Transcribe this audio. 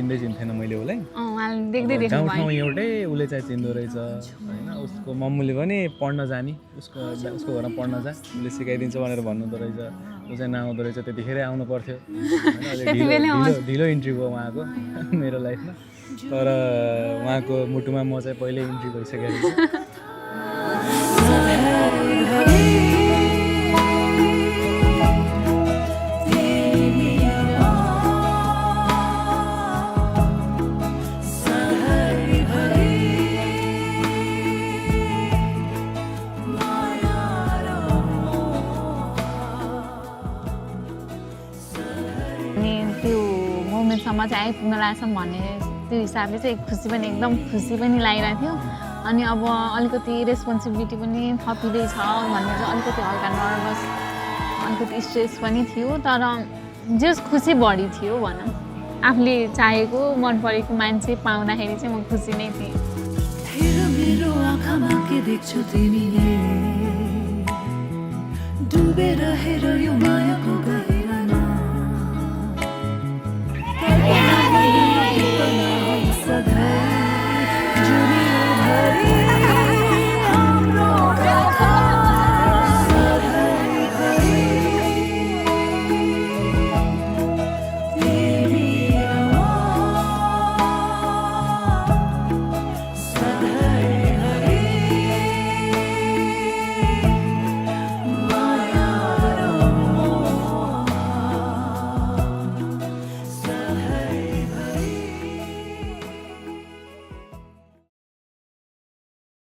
चिन्थेन मैले उसलाई देख्दै देख्नु गाउँ ठाउँ एउटै उसले चाहिँ चिन्दो रहेछ होइन उसको मम्मीले पनि पढ्न जाने उसको घरमा पढ्न जा उसले सिकाइदिन्छ भनेर भन्नुहुँदो रहेछ ऊ चाहिँ नआउँदो रहेछ त्यतिखेरै आउनु पर्थ्यो ढिलो इन्ट्री भयो उहाँको मेरो लाइफमा तर उहाँको मुटुमा म चाहिँ पहिल्यै इन्ट्री भइसकेको छु मोमेन्टसम्म चाहिँ आइपुग्न लागेछ भन्ने त्यो हिसाबले चाहिँ खुसी पनि एकदम खुसी पनि लागिरहेको थियो अनि अब अलिकति रेस्पोन्सिबिलिटी पनि थपिँदैछ भन्ने चाहिँ अलिकति हल्का नर्भस अलिकति स्ट्रेस पनि थियो तर जस खुसी बढी थियो भनौँ आफूले चाहेको मन परेको मान्छे पाउँदाखेरि चाहिँ म खुसी नै थिएँ मेरो आँखामा के देख्छौ तिमीले डुबेर हेर यो माया